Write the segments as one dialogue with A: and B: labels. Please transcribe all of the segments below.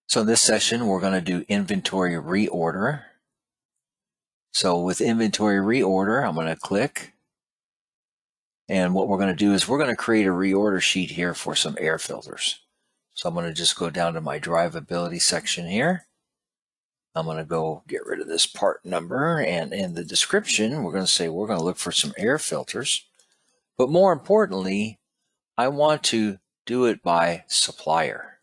A: So in this session, we're going to do inventory reorder. So with inventory reorder, I'm going to click. And what we're going to do is we're going to create a reorder sheet here for some air filters. So I'm going to just go down to my drivability section here. I'm going to go get rid of this part number, and in the description, we're going to say we're going to look for some air filters. But more importantly, I want to do it by supplier.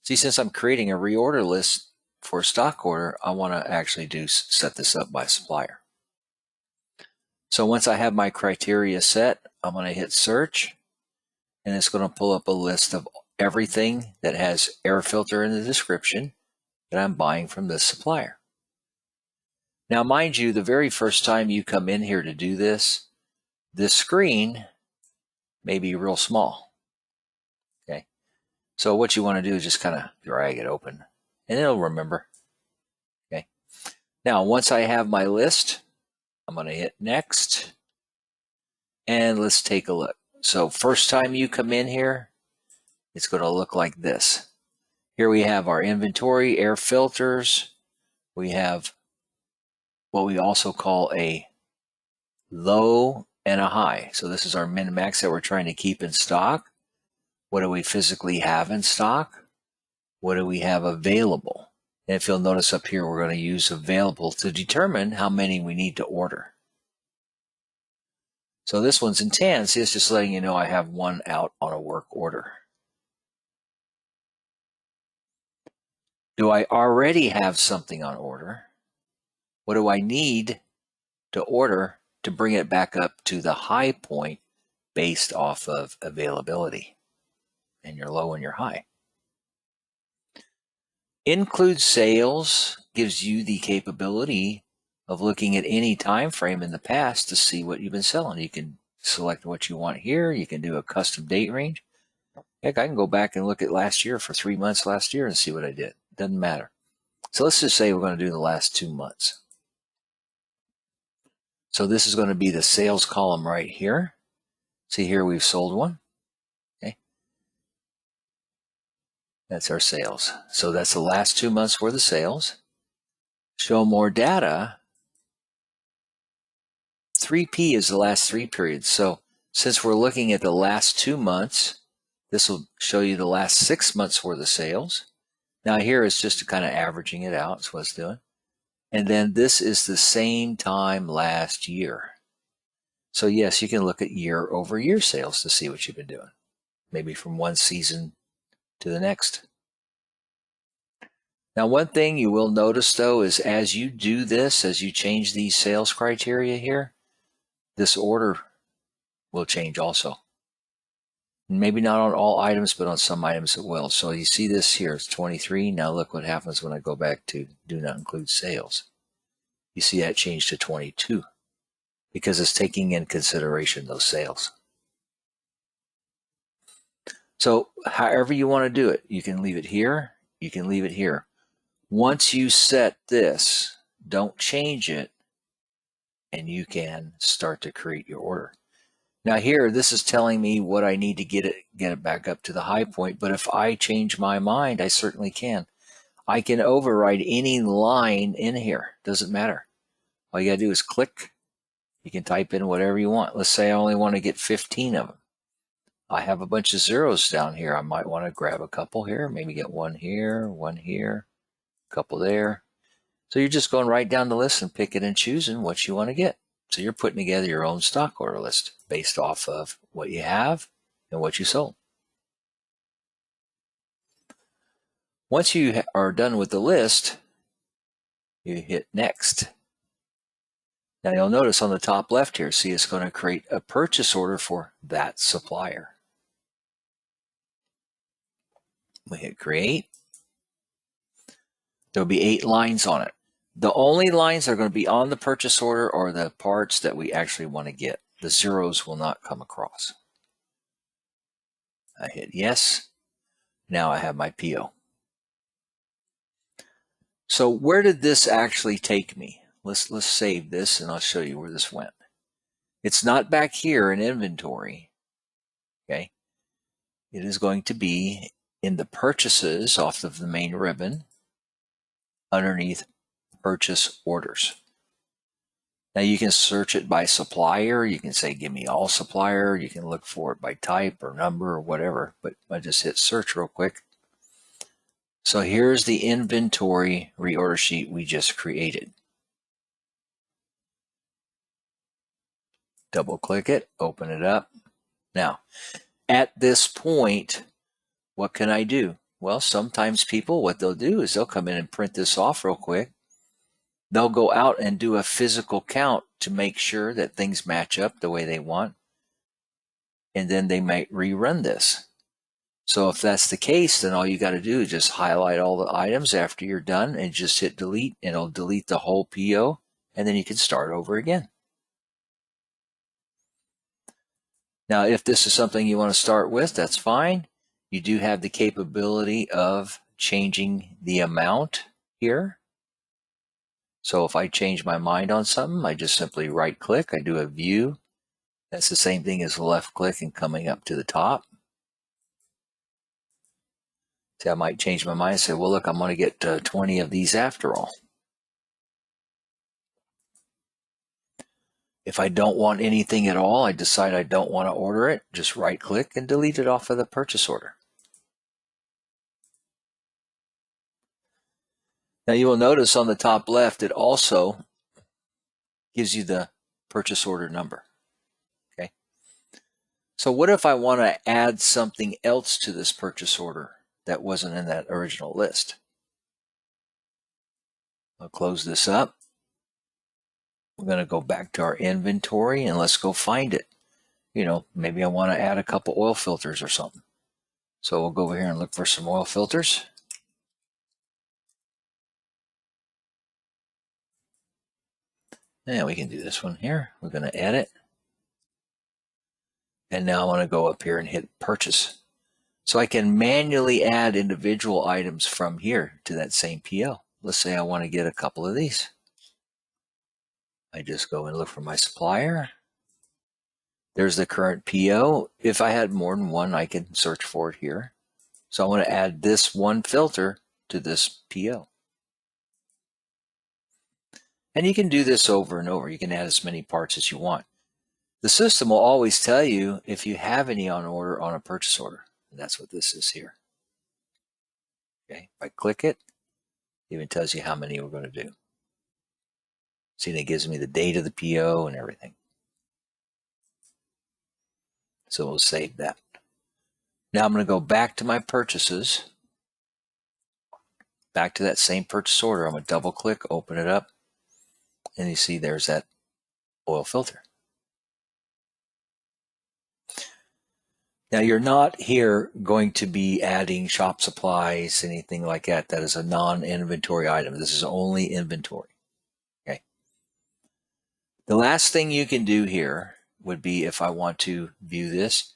A: See, since I'm creating a reorder list for a stock order, I want to actually set this up by supplier. So once I have my criteria set, I'm going to hit search, and it's going to pull up a list of everything that has air filter in the description that I'm buying from this supplier. Now, mind you, the very first time you come in here to do this screen may be real small. Okay, so what you want to do is just kind of drag it open, and it'll remember. Okay, now once I have my list, I'm going to hit next, and let's take a look. So first time you come in here, it's going to look like this. Here we have our inventory, air filters. We have what we also call a low and a high. So this is our min-max that we're trying to keep in stock. What do we physically have in stock? What do we have available? And if you'll notice up here, we're going to use available to determine how many we need to order. So this one's in tan. See, it's just letting you know I have one out on a work order. Do I already have something on order? What do I need to order to bring it back up to the high point based off of availability and your low and your high? Include sales gives you the capability of looking at any time frame in the past to see what you've been selling. You can select what you want here. You can do a custom date range. Heck, I can go back and look at last year for 3 months last year and see what I did. Doesn't matter. So let's just say we're going to do the last 2 months. So this is going to be the sales column right here. See here, we've sold one. Okay. That's our sales. So that's the last 2 months worth of sales. Show more data. 3P is the last 3 periods. So since we're looking at the last 2 months, this will show you the last 6 months worth of sales. Now here it's just kind of averaging it out. That's what it's doing. And then this is the same time last year. So yes, you can look at year-over-year sales to see what you've been doing. Maybe from one season to the next. Now, one thing you will notice though is as you do this, as you change these sales criteria here, this order will change also. Maybe not on all items, but on some items it will. So you see this here, it's 23. Now look what happens when I go back to do not include sales. You see that change to 22 because it's taking in consideration those sales. So however you want to do it, you can leave it here, you can leave it here. Once you set this, don't change it, and you can start to create your order. Now here, this is telling me what I need to get it back up to the high point, but if I change my mind, I certainly can. I can override any line in here, doesn't matter. All you gotta do is click. You can type in whatever you want. Let's say I only want to get 15 of them. I have a bunch of zeros down here. I might want to grab a couple here, maybe get one here, a couple there. So you're just going right down the list and picking and choosing what you want to get. So you're putting together your own stock order list based off of what you have and what you sold. Once you are done with the list, you hit next. Now you'll notice on the top left here, see it's going to create a purchase order for that supplier. We hit create. There'll be 8 lines on it. The only lines that are going to be on the purchase order are the parts that we actually want to get. The zeros will not come across. I hit yes. Now I have my PO. So where did this actually take me? Let's save this and I'll show you where this went. It's not back here in inventory. Okay. It is going to be in the purchases off of the main ribbon underneath purchase orders. Now you can search it by supplier. You can say, give me all supplier. You can look for it by type or number or whatever, but I just hit search real quick. So here's the inventory reorder sheet we just created. Double click it, open it up. Now, at this point, what can I do? Well, sometimes people, what they'll do is they'll come in and print this off real quick. They'll go out and do a physical count to make sure that things match up the way they want. And then they might rerun this. So if that's the case, then all you got to do is just highlight all the items after you're done and just hit delete, and it'll delete the whole PO, and then you can start over again. Now, if this is something you want to start with, that's fine. You do have the capability of changing the amount here. So if I change my mind on something, I just simply right click, I do a view. That's the same thing as left click and coming up to the top. See, I might change my mind and say, well, look, I'm going to get 20 of these after all. If I don't want anything at all, I decide I don't want to order it, just right click and delete it off of the purchase order. Now you will notice on the top left, it also gives you the purchase order number. Okay. So what if I want to add something else to this purchase order that wasn't in that original list? I'll close this up. We're going to go back to our inventory and let's go find it. You know, maybe I want to add a couple oil filters or something. So we'll go over here and look for some oil filters. And we can do this one here. We're going to edit. And now I want to go up here and hit purchase. So I can manually add individual items from here to that same PO. Let's say I want to get a couple of these. I just go and look for my supplier. There's the current PO. If I had more than one, I can search for it here. So I want to add this one filter to this PO. And you can do this over and over. You can add as many parts as you want. The system will always tell you if you have any on order on a purchase order. And that's what this is here. Okay, if I click it, it even tells you how many we're going to do. See, and it gives me the date of the PO and everything. So we'll save that. Now I'm going to go back to my purchases, back to that same purchase order. I'm going to double click, open it up, and you see there's that oil filter. Now you're not here going to be adding shop supplies, anything like that. That is a non-inventory item. This is only inventory. Okay. The last thing you can do here would be, if I want to view this,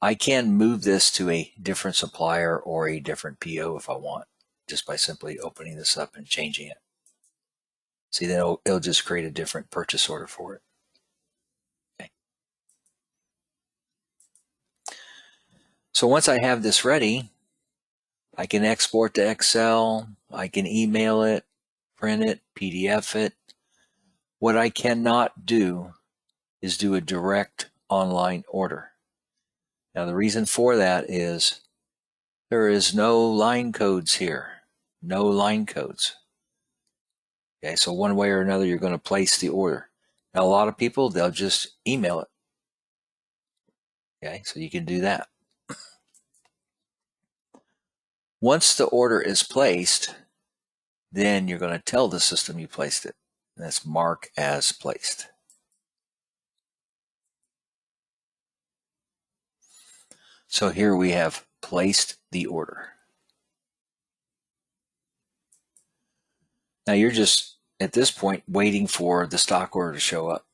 A: I can move this to a different supplier or a different PO if I want, just by simply opening this up and changing it. See, then it'll just create a different purchase order for it. Okay. So once I have this ready, I can export to Excel, I can email it, print it, PDF it. What I cannot do is do a direct online order. Now the reason for that is there is no line codes here, no line codes. Okay, so one way or another, you're going to place the order. Now a lot of people, they'll just email it. Okay, so you can do that. Once the order is placed, then you're going to tell the system you placed it. And that's mark as placed. So here we have placed the order. Now you're just, at this point, waiting for the stock order to show up.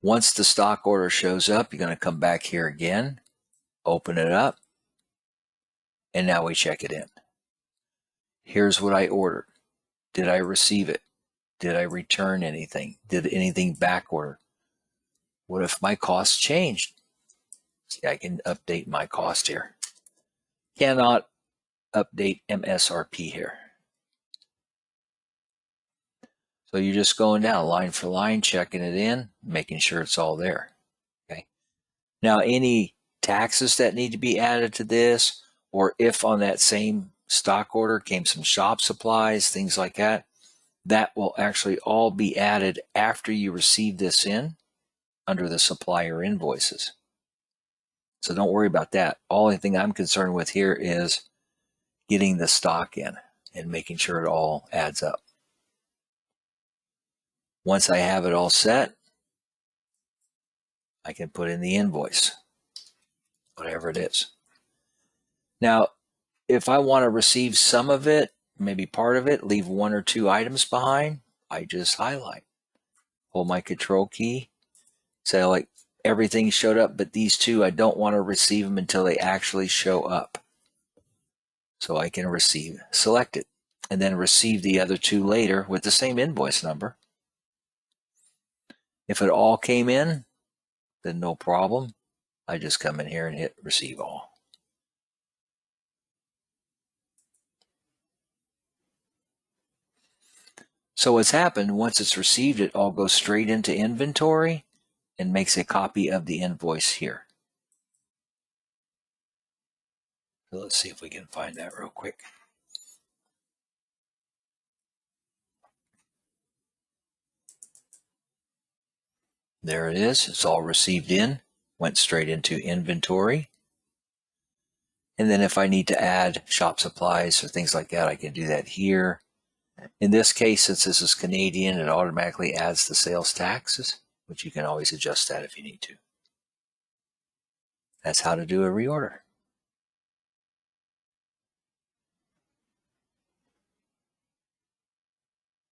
A: Once the stock order shows up, you're going to come back here again, open it up, and now we check it in. Here's what I ordered. Did I receive it? Did I return anything? Did anything back order? What if my cost changed? See, I can update my cost here. Cannot update MSRP here. So you're just going down line for line, checking it in, making sure it's all there. Okay. Now, any taxes that need to be added to this, or if on that same stock order came some shop supplies, things like that, that will actually all be added after you receive this in under the supplier invoices. So don't worry about that. Only thing I'm concerned with here is getting the stock in and making sure it all adds up. Once I have it all set, I can put in the invoice, whatever it is. Now, if I want to receive some of it, maybe part of it, leave 1 or 2 items behind, I just highlight. Hold my control key, say like everything showed up, but these 2, I don't want to receive them until they actually show up. So I can select it, and then receive the other 2 later with the same invoice number. If it all came in, then no problem. I just come in here and hit receive all. So what's happened, once it's received, it all goes straight into inventory and makes a copy of the invoice here. So let's see if we can find that real quick. There it is. It's all received in, went straight into inventory. And then if I need to add shop supplies or things like that, I can do that here. In this case, since this is Canadian, it automatically adds the sales taxes, which you can always adjust that if you need to. That's how to do a reorder.